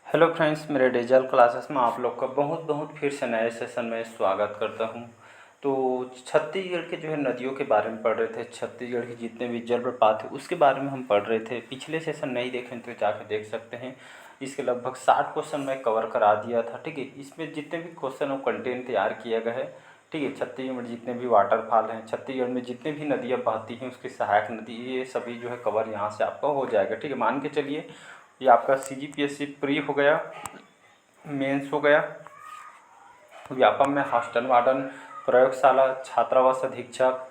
Hello friends, मेरे digital classes में आप लोग का बहुत बहुत फिर से नए सेशन में स्वागत करता हूं। तो छत्तीसगढ़ के जो है नदियों के बारे में पढ़ रहे थे। छत्तीसगढ़ के जितने भी जलप्रपात है उसके बारे में हम पढ़ रहे थे। पिछले सेशन नहीं देखें तो जाके देख सकते हैं। इसके लगभग 60 क्वेश्चन मैं कवर करा दिया था। ठीक है, इसमें जितने भी क्वेश्चन और कंटेंट तैयार किया गया है, ठीक है, छत्तीसगढ़ में जितने भी वाटरफॉल हैं, छत्तीसगढ़ में जितने भी नदियाँ बहती हैं उसकी सहायक नदी, ये सभी जो है कवर यहाँ से आपका हो जाएगा। ठीक है, मान के चलिए ये आपका CGPSC प्री हो गया, मेंस हो गया, व्यापम में हॉस्टल वार्डन, प्रयोगशाला, छात्रावास अधीक्षक,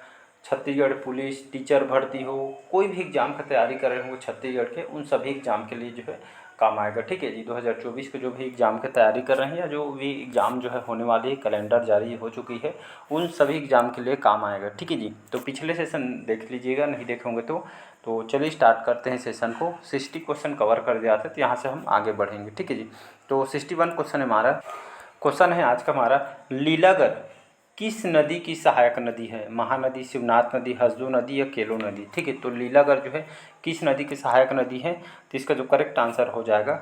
छत्तीसगढ़ पुलिस टीचर भर्ती हो, कोई भी एग्ज़ाम का तैयारी कर रहे होंगे छत्तीसगढ़ के, उन सभी एग्ज़ाम के लिए जो है काम आएगा। ठीक है जी, 2024 के जो भी एग्ज़ाम की तैयारी कर रहे हैं या जो भी एग्ज़ाम जो है होने वाली है, कैलेंडर जारी हो चुकी है, उन सभी एग्ज़ाम के लिए काम आएगा। ठीक है जी, तो पिछले सेशन देख लीजिएगा, नहीं देखे होंगे तो चलिए स्टार्ट करते हैं सेशन को। 60 क्वेश्चन कवर कर दिया था, तो यहाँ से हम आगे बढ़ेंगे। ठीक है जी, तो 61 क्वेश्चन हमारा क्वेश्चन है आज का हमारा, लीलागर किस नदी की सहायक नदी है? महानदी, शिवनाथ नदी, हसदू नदी या केलो नदी? ठीक है, तो लीलागर जो है किस नदी की सहायक नदी है? तो इसका जो करेक्ट आंसर हो जाएगा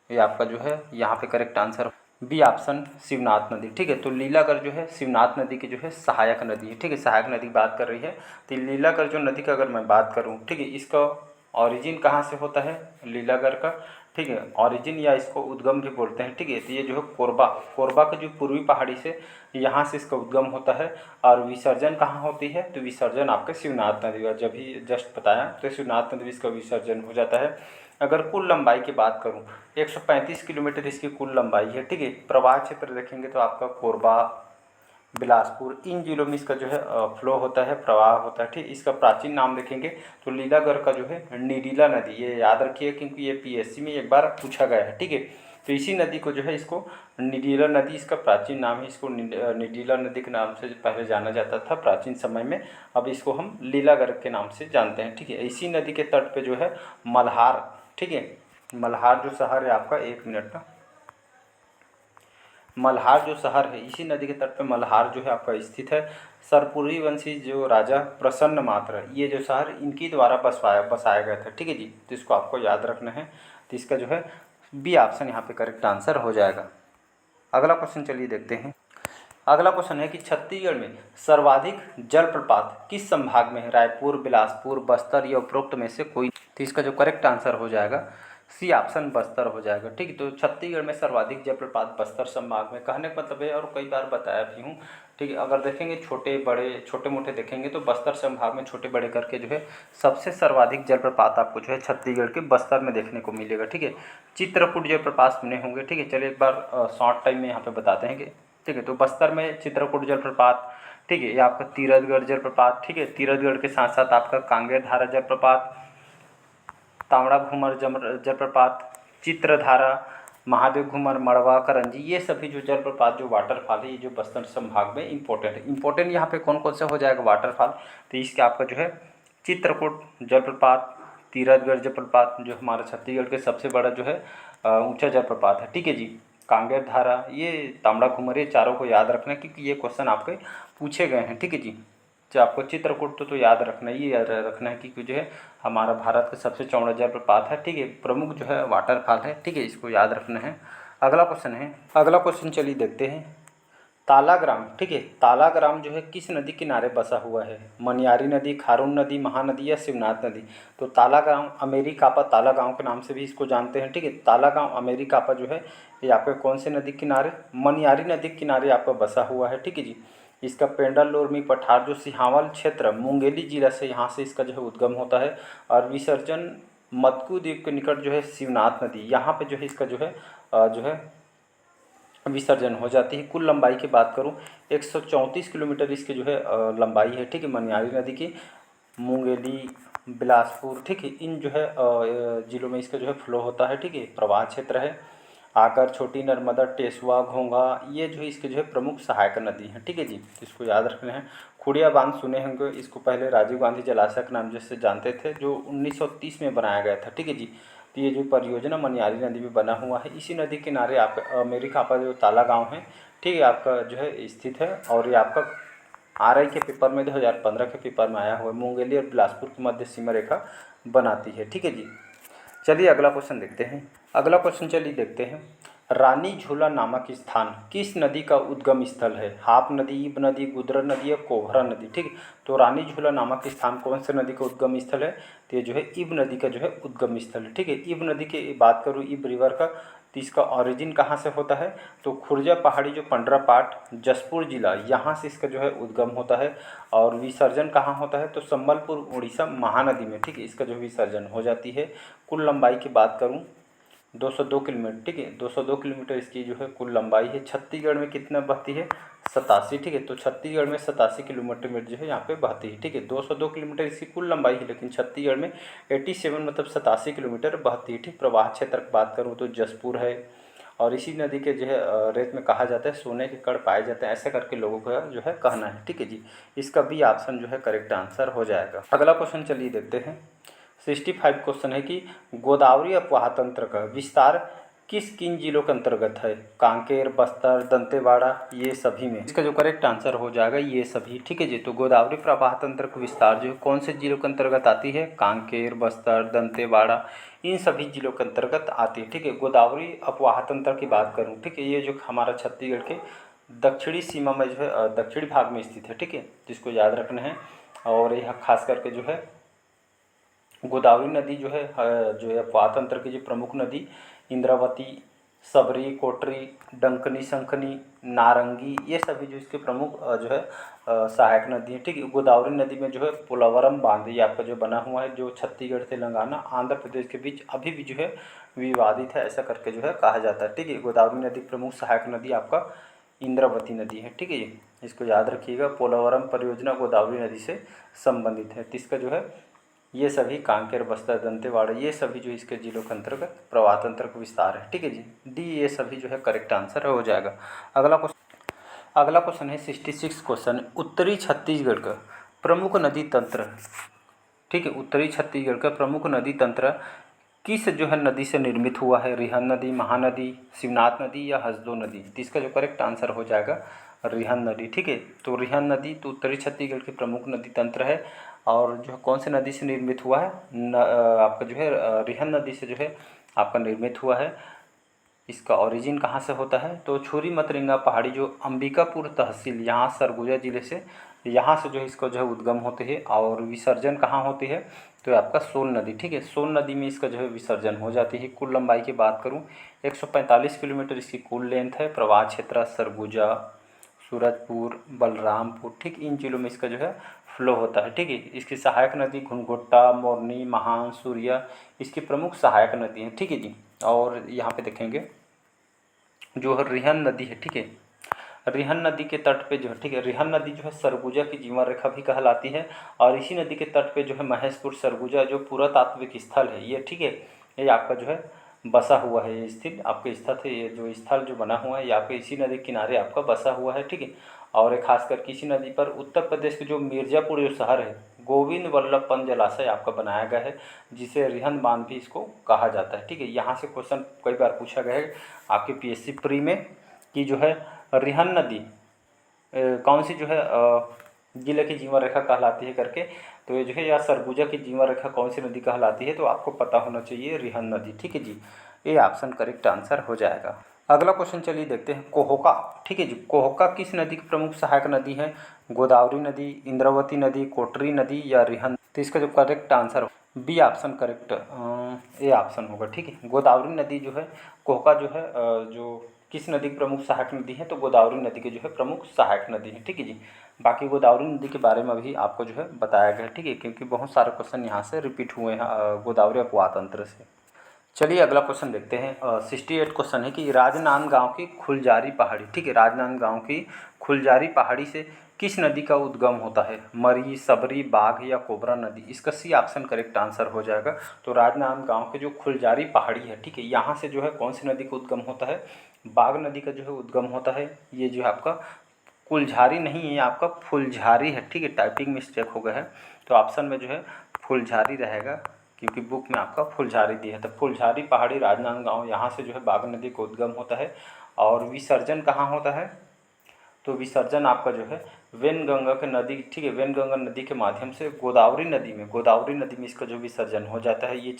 ये आपका जो है यहाँ पे correct answer B option Shivnath नदी। ठीक है, तो लीलागर जो है शिवनाथ नदी की जो है सहायक नदी है। ठीक है, सहायक नदी की बात कर रही है। तो लीलागर जो नदी का अगर मैं बात करूँ, ठीक है, इसका ऑरिजिन कहाँ से होता है लीलागर का? ठीक है, ऑरिजिन या इसको उद्गम भी बोलते हैं। ठीक है, तो ये जो है कोरबा, कोरबा के जो पूर्वी पहाड़ी से यहाँ से इसका उद्गम होता है। और विसर्जन कहाँ होती है? तो विसर्जन आपके शिवनाथ नदी का, जब भी जस्ट बताया, तो शिवनाथ नदी इसका विसर्जन हो जाता है। अगर कुल लंबाई की बात करूं, 135 किलोमीटर इसकी कुल लंबाई है। ठीक है, प्रवाह क्षेत्र देखेंगे तो आपका कोरबा, बिलासपुर, इन जिलों में इसका जो है फ्लो होता है, प्रवाह होता है। ठीक, इसका प्राचीन नाम देखेंगे तो लीलागढ़ का जो है निडीला नदी, ये याद रखिए क्योंकि ये PSC में एक बार पूछा गया है। ठीक है, तो इसी नदी को जो है इसको निडीला नदी, इसका प्राचीन नाम है। इसको निडीला नदी के नाम से पहले जाना जाता था प्राचीन समय में, अब इसको हम लीलागढ़ के नाम से जानते हैं। ठीक है, इसी नदी के तट पे जो है मल्हार, ठीक है, मल्हार जो शहर है आपका, एक मिनट ना, मल्हार जो शहर है इसी नदी के तट पे मल्हार जो है आपका स्थित है। सरपुरी वंशी जो राजा प्रसन्न मात्र, ये जो शहर इनकी द्वारा बसाया गया था। ठीक है जी, तो इसको आपको याद रखना है। तो इसका जो है बी ऑप्शन यहाँ पे करेक्ट आंसर हो जाएगा। अगला क्वेश्चन चलिए देखते हैं। अगला क्वेश्चन है कि छत्तीसगढ़ में सर्वाधिक जलप्रपात किस संभाग में है? रायपुर, बिलासपुर, बस्तर या उपरोक्त में से कोई? तो इसका जो करेक्ट आंसर हो जाएगा सी ऑप्शन बस्तर हो जाएगा। ठीक है, तो छत्तीसगढ़ में सर्वाधिक जलप्रपात बस्तर संभाग में, कहने का मतलब है, और कई बार बताया भी हूँ। ठीक है, अगर देखेंगे छोटे बड़े, छोटे मोटे देखेंगे तो बस्तर संभाग में छोटे बड़े करके जो है सबसे सर्वाधिक जलप्रपात आपको जो है छत्तीसगढ़ के बस्तर में देखने को मिलेगा। ठीक है, चित्रकूट जलप्रपात सुने होंगे। ठीक है, चलिए एक बार शॉर्ट टाइम में यहाँ पे बताते हैं कि, ठीक है, तो बस्तर में चित्रकूट जलप्रपात, ठीक है, ये आपका तीरथगढ़ जलप्रपात, ठीक है, तीरथगढ़ के साथ साथ आपका कांगेर धारा जलप्रपात, तावड़ा घूमर जलप्रपात, चित्रधारा, महादेव घूमर, मड़वा, करंजी, ये सभी जो जलप्रपात जो वाटरफॉल है, ये जो बस्तर संभाग में इंपॉर्टेंट है। इंपॉर्टेंट यहाँ पे कौन कौन से हो जाएगा वाटरफॉल? तो इसके आपका जो है चित्रकूट जलप्रपात, तीरथगढ़ जलप्रपात जो हमारा छत्तीसगढ़ के सबसे बड़ा जो है ऊंचा जलप्रपात है। ठीक है जी, कांगेर धारा, ये तावड़ा घूमर, ये चारों को याद रखना क्योंकि ये क्वेश्चन आपके पूछे गए हैं। ठीक है जी, जो आपको चित्रकूट तो याद रखना ही याद रखना है कि जो है हमारा भारत का सबसे चौड़ा जलप्रपात है। ठीक है, प्रमुख जो है वाटरफॉल है। ठीक है, इसको याद रखना है। अगला क्वेश्चन है, अगला क्वेश्चन चलिए देखते हैं। तालाग्राम, ठीक है, तालाग्राम जो है किस नदी किनारे बसा हुआ है? मनियारी नदी, खारून नदी, महानदी या शिवनाथ नदी? तो तालाग्राम अमेरिकापा तालागांव के नाम से भी इसको जानते हैं। ठीक है, तालागांव अमेरिकापा जो है ये आपके कौन से नदी किनारे? मनियारी नदी के किनारे आपका बसा हुआ है। ठीक है जी, इसका पेंडा लोरमी पठार जो सिहावल क्षेत्र मुंगेली जिला से, यहाँ से इसका जो है उद्गम होता है। और विसर्जन मत्कू द्वीप के निकट जो है शिवनाथ नदी, यहाँ पे जो है इसका जो है विसर्जन हो जाती है। कुल लंबाई की बात करूँ 134 किलोमीटर इसकी जो है लंबाई है। ठीक है, मनियारी नदी की, मुंगेली, बिलासपुर, ठीक है, इन जो है जिलों में इसका जो है फ्लो होता है। ठीक है, प्रवाह क्षेत्र है। आकर, छोटी नर्मदा, टेसुआ, घोंघा, ये जो है इसके जो है प्रमुख सहायक नदी हैं। ठीक है जी, इसको याद रखना है। खुड़िया बांध सुने होंगे, इसको पहले राजीव गांधी जलाशय के नाम जिससे जानते थे, जो 1930 में बनाया गया था। ठीक है जी, तो ये जो परियोजना मनियारी नदी में बना हुआ है, इसी नदी किनारे आप अमेरिका जो ताला गाँव है, ठीक है, आपका जो है स्थित है। और ये आपका RI के पेपर में 2015 के पेपर में आया हुआ है। मुंगेली और बिलासपुर की मध्य सीमा रेखा बनाती है। ठीक है जी, चलिए अगला क्वेश्चन देखते हैं। अगला क्वेश्चन चलिए देखते हैं। रानी झूला नामक स्थान किस नदी का उद्गम स्थल है? हाप नदी, इब नदी, गुदर नदी या कोहरा नदी। ठीक है, तो रानी झूला नामक स्थान कौन से नदी का उद्गम स्थल है? तो ये जो है इब नदी का जो है उद्गम स्थल है। ठीक है, इब नदी की बात करूँ, इब रिवर का, तो इसका ऑरिजिन कहाँ से होता है? तो खुर्जा पहाड़ी जो पंडरापाट जसपुर जिला, यहाँ से इसका जो है उद्गम होता है। और विसर्जन कहाँ होता है? तो संबलपुर उड़ीसा महानदी में। ठीक है, इसका जो विसर्जन हो जाती है। कुल लंबाई की बात करूँ 202 किलोमीटर। ठीक है, 202 किलोमीटर इसकी जो है कुल लंबाई है। छत्तीसगढ़ में कितना बहती है? 87। ठीक है, तो छत्तीसगढ़ में 87 किलोमीटर में जो है यहाँ पे बहती है। ठीक है, 202 किलोमीटर इसकी कुल लंबाई है, लेकिन छत्तीसगढ़ में 87 मतलब 87 किलोमीटर बहती है। ठीक, प्रवाह क्षेत्र की बात करूँ तो जसपुर है। और इसी नदी के जो है रेत में कहा जाता है सोने के कण पाए जाते हैं, ऐसा करके लोगों का जो है कहना है। ठीक है जी, इसका बी ऑप्शन जो है करेक्ट आंसर हो जाएगा। अगला क्वेश्चन चलिए देखते हैं। 65 क्वेश्चन है कि गोदावरी अपवाह तंत्र का विस्तार किन जिलों के अंतर्गत है? कांकेर, बस्तर, दंतेवाड़ा, ये सभी में। इसका जो करेक्ट आंसर हो जाएगा ये सभी। ठीक है जी, तो गोदावरी प्रवाह तंत्र का विस्तार जो है कौन से जिलों के अंतर्गत आती है? कांकेर, बस्तर, दंतेवाड़ा, इन सभी जिलों के अंतर्गत आती है। ठीक है, गोदावरी अपवाह तंत्र की बात करूँ, ठीक है, ये जो हमारा छत्तीसगढ़ के दक्षिणी सीमा में जो है दक्षिणी भाग में स्थित है। ठीक है, जिसको याद रखना है। और यह खास करके जो है गोदावरी नदी जो है अपवाह तंत्र की जो प्रमुख नदी इंद्रावती, सबरी, कोटरी, डंकनी, शंखनी, नारंगी, ये सभी जो इसके प्रमुख जो है सहायक नदी है। ठीक है, गोदावरी नदी में जो है पोलावरम बांध ये आपका जो बना हुआ है, जो छत्तीसगढ़, तेलंगाना, आंध्र प्रदेश के बीच अभी भी जो है विवादित है, ऐसा करके जो है कहा जाता है। ठीक है, गोदावरी नदी प्रमुख सहायक नदी आपका इंद्रावती नदी है। ठीक है जी, इसको याद रखिएगा। पोलावरम परियोजना गोदावरी नदी से संबंधित है। तो इसका जो है ये सभी कांकेर, बस्तर, दंतेवाड़ा, ये सभी जो इसके जिलों के अंतर्गत प्रवाह तंत्र का विस्तार है। ठीक है जी, डी ये सभी जो है करेक्ट आंसर हो जाएगा। अगला क्वेश्चन है 66 क्वेश्चन। उत्तरी छत्तीसगढ़ का प्रमुख नदी तंत्र, ठीक है, उत्तरी छत्तीसगढ़ का प्रमुख नदी तंत्र किस जो है नदी से निर्मित हुआ है? रिहन नदी, महानदी, शिवनाथ नदी या हसदो नदी। तो इसका जो करेक्ट आंसर हो जाएगा रिहन नदी। ठीक है, तो रिहन नदी तो उत्तरी छत्तीसगढ़ की प्रमुख नदी तंत्र है। और जो कौन से नदी से निर्मित हुआ है? आपका जो है रिहन नदी से जो है आपका निर्मित हुआ है। इसका ओरिजिन कहाँ से होता है? तो छुरी मतरिंगा पहाड़ी जो अंबिकापुर तहसील, यहाँ सरगुजा जिले से, यहाँ से जो है इसका जो है उद्गम होते हैं। और विसर्जन कहाँ होती है? तो आपका सोन नदी। ठीक है, सोन नदी में इसका जो है विसर्जन हो जाती है। कुल लंबाई की बात करूँ 145 किलोमीटर इसकी कुल लेंथ है। प्रवाह क्षेत्र सरगुजा, सूरजपुर, बलरामपुर, ठीक, इन जिलों में इसका जो है फ्लो होता है। ठीक है, इसकी सहायक नदी घुनघुट्टा, मोरनी, महान, सूर्या इसकी प्रमुख सहायक नदी है। ठीक है जी, और यहाँ पे देखेंगे जो है रिहन नदी है। ठीक है, रिहन नदी के तट पे जो है, ठीक है, रिहन नदी जो है सरगुजा की जीवन रेखा भी कहलाती है। और इसी नदी के तट पे जो है महेशपुर सरगुजा जो पुरातात्विक स्थल है ये, ठीक है, ये आपका जो है बसा हुआ है। ये स्थित आपके स्थित है, ये जो स्थल जो बना हुआ है ये आपके इसी नदी के किनारे आपका बसा हुआ है। ठीक है, और खास करके इसी नदी पर उत्तर प्रदेश के जो मिर्ज़ापुर जो शहर है, गोविंद वल्लभ पंत जलाशय आपका बनाया गया है, जिसे रिहन बांध भी इसको कहा जाता है। ठीक है, यहाँ से क्वेश्चन कई बार पूछा गया है आपके पीएससी प्री में कि जो है रिहन नदी कौन सी जो है जिले की जीवन रेखा कहलाती है करके, तो ये जो है या सरगुजा की जीवन रेखा कौन सी नदी कहलाती है? तो आपको पता होना चाहिए रिहन नदी। ठीक है जी, ये ऑप्शन करेक्ट आंसर हो जाएगा। अगला क्वेश्चन चलिए देखते हैं। कोहोका, ठीक है जी, कोहोका किस नदी की प्रमुख सहायक नदी है? गोदावरी नदी, इंद्रावती नदी, कोटरी नदी या रिहन? तो इसका जो correct answer B option correct A option होगा। ठीक है, गोदावरी नदी जो है कोहोका जो है जो किस नदी की प्रमुख सहायक नदी है? तो गोदावरी नदी की जो है प्रमुख सहायक नदी है। ठीक है जी, बाकी गोदावरी नदी के बारे में भी आपको जो है बताया गया है। ठीक है, क्योंकि बहुत सारे क्वेश्चन यहाँ से रिपीट हुए हैं गोदावरी अपवाह तंत्र से। चलिए अगला क्वेश्चन देखते हैं। 68 क्वेश्चन है कि राजनांदगांव की खुलजारी पहाड़ी, ठीक है, राजनांदगांव की खुलजारी पहाड़ी से किस नदी का उद्गम होता है? मरी, सबरी, बाघ या कोबरा नदी? इसका सी ऑप्शन करेक्ट आंसर हो जाएगा। तो राजनांदगांव के जो खुलजारी पहाड़ी है, ठीक है, यहाँ से जो है कौन सी नदी का उद्गम होता है? बाघ नदी का जो है उद्गम होता है। ये जो है आपका कुलझारी नहीं है, आपका फुलझारी है। ठीक है, टाइपिंग मिस्टेक हो गया है, तो ऑप्शन में जो है फुलझारी रहेगा, क्योंकि बुक में आपका फुलझारी दिया है। तो फुलझारी पहाड़ी राजनांदगांव, यहाँ से जो है बाघ नदी का उद्गम होता है। और विसर्जन कहाँ होता है? तो विसर्जन आपका जो है वेनगंगा के नदी, ठीक है, वेनगंगा नदी के माध्यम से गोदावरी नदी में इसका जो विसर्जन हो जाता है। ये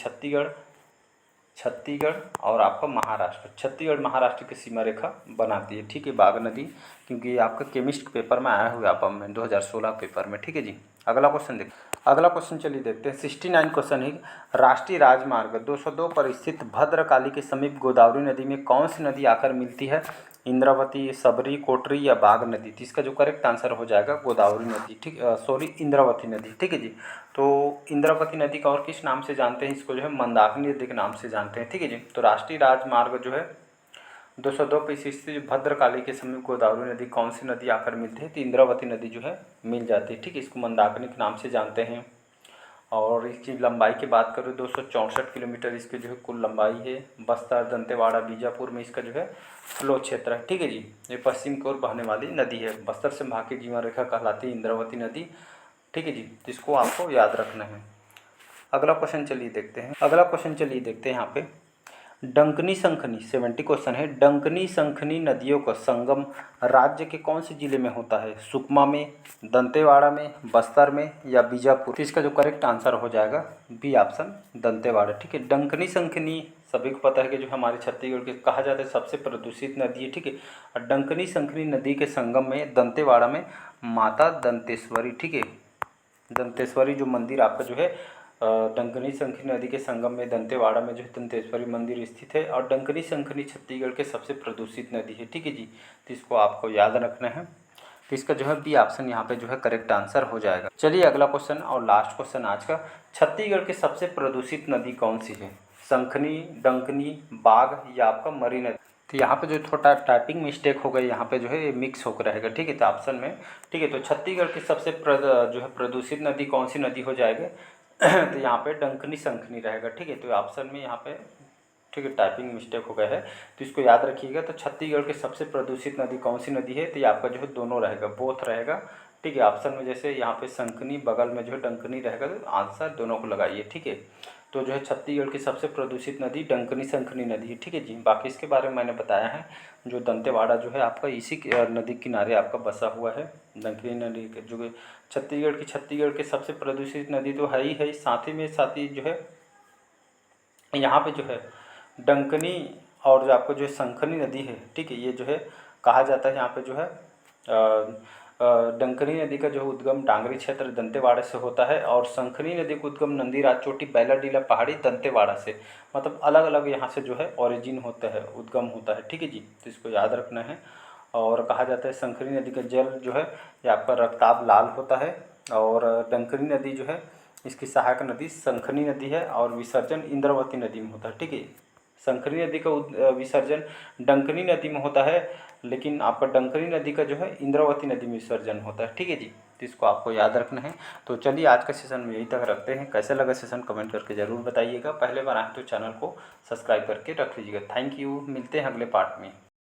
छत्तीसगढ़ और आपका महाराष्ट्र, छत्तीसगढ़ महाराष्ट्र की सीमा रेखा बनाती है, ठीक है, बाघ नदी, क्योंकि ये आपका केमिस्ट पेपर में आया हुआ आप में 2016 पेपर में, ठीक है जी। अगला क्वेश्चन देख, अगला क्वेश्चन चलिए देखते हैं। 69 क्वेश्चन है, राष्ट्रीय राजमार्ग 202 पर स्थित भद्रकाली के समीप गोदावरी नदी में कौन सी नदी आकर मिलती है? इंद्रावती, सबरी, कोटरी या बाघ नदी? तो इसका जो करेक्ट आंसर हो जाएगा गोदावरी नदी, ठीक, सॉरी इंद्रावती नदी, ठीक है जी। तो इंद्रावती नदी का और किस नाम से जानते हैं? इसको जो है मंदाकिनी नदी के नाम से जानते हैं, ठीक है जी। तो राष्ट्रीय राजमार्ग जो है 202 पे स्थित भद्रकाली के समीप गोदावरी नदी कौन सी नदी आकर मिलती है? तो इंद्रावती नदी जो है मिल जाती है, ठीक है, इसको मंदाकिनी के नाम से जानते हैं। और इसकी लंबाई की बात करूँ 264 किलोमीटर इसकी जो है कुल लंबाई है। बस्तर, दंतेवाड़ा, बीजापुर में इसका जो है फ्लो क्षेत्र है, ठीक है जी। ये पश्चिम की ओर बहने वाली नदी है, बस्तर संभाग की जीवन रेखा कहलाती है इंद्रावती नदी, ठीक है जी। जिसको आपको याद रखना है। अगला क्वेश्चन चलिए देखते हैं, अगला क्वेश्चन चलिए देखते हैं यहाँ पे। डंकनी संखनी 70 क्वेश्चन है। डंकनी संखनी नदियों का संगम राज्य के कौन से जिले में होता है? सुकमा में, दंतेवाड़ा में, बस्तर में या बीजापुर? तो इसका जो करेक्ट आंसर हो जाएगा बी ऑप्शन दंतेवाड़ा, ठीक है। डंकनी संखनी सभी को पता है कि जो हमारे छत्तीसगढ़ के कहा जाता है सबसे प्रदूषित नदी है, ठीक है। और डंकनी संखनी नदी के संगम में दंतेवाड़ा में माता दंतेश्वरी, ठीक है, दंतेश्वरी जो मंदिर आपका जो है डंकनी संखनी नदी के संगम में दंतेवाड़ा में जो है दंतेश्वरी मंदिर स्थित है। और डंकनी संखनी छत्तीसगढ़ के सबसे प्रदूषित नदी है, ठीक है जी। तो इसको आपको याद रखना है। तो इसका जो है बी ऑप्शन यहाँ पे जो है करेक्ट आंसर हो जाएगा। चलिए अगला क्वेश्चन और लास्ट क्वेश्चन आज का। छत्तीसगढ़ की सबसे प्रदूषित नदी कौन सी है? संखनी, डंकनी, बाघ या आपका मरी नदी? तो यहाँ पे जो थोड़ा टाइपिंग मिस्टेक हो गई, यहाँ पे जो है मिक्स होकर रहेगा, ठीक है, तो ऑप्शन में, ठीक है। तो छत्तीसगढ़ की सबसे जो है प्रदूषित नदी कौन सी नदी हो जाएगी? तो यहाँ पे डंकनी संखनी रहेगा, ठीक है। तो ऑप्शन में यहाँ पे, ठीक है, टाइपिंग मिस्टेक हो गया है, तो इसको याद रखिएगा। तो छत्तीसगढ़ की सबसे प्रदूषित नदी कौन सी नदी है? तो ये आपका जो है दोनों रहेगा, बोथ रहेगा, ठीक है। ऑप्शन में जैसे यहाँ पे संखनी, बगल में जो है डंकनी रहेगा, तो आंसर दोनों को लगाइए, ठीक है। तो जो है छत्तीसगढ़ की सबसे प्रदूषित नदी डंकनी संखनी नदी है, ठीक है जी। बाकी इसके बारे में मैंने बताया है। जो दंतेवाड़ा जो है आपका इसी नदी किनारे आपका बसा हुआ है। डंकनी नदी के जो छत्तीसगढ़ की सबसे प्रदूषित नदी तो है ही, साथ ही जो है यहाँ पे जो है डंकनी और जो आपको जो संखनी नदी है, ठीक है, ये जो है कहा जाता है यहाँ पे जो है डंकनी नदी का जो उद्गम डांगरी क्षेत्र दंतेवाड़ा से होता है और संखनी नदी का उद्गम नंदीराज चोटी बैलाडीला पहाड़ी दंतेवाड़ा से, मतलब अलग अलग यहाँ से जो है ओरिजिन होता है, उद्गम होता है, ठीक है जी। तो इसको याद रखना है। और कहा जाता है संखनी नदी का जल जो है ये आपका रक्ताब लाल होता है और डंकनी नदी जो है इसकी सहायक नदी संखनी नदी है और विसर्जन इंद्रावती नदी में होता है, ठीक है। संखनी नदी का विसर्जन डंकनी नदी में होता है, लेकिन आपका डंकनी नदी का जो है इंद्रावती नदी में विसर्जन होता है, ठीक है जी। तो इसको आपको याद रखना है। तो चलिए आज का सेशन में यही तक रखते हैं। कैसे लगा सेशन कमेंट करके ज़रूर बताइएगा। पहले बार आए तो चैनल को सब्सक्राइब करके रख लीजिएगा। थैंक यू, मिलते हैं अगले पार्ट में।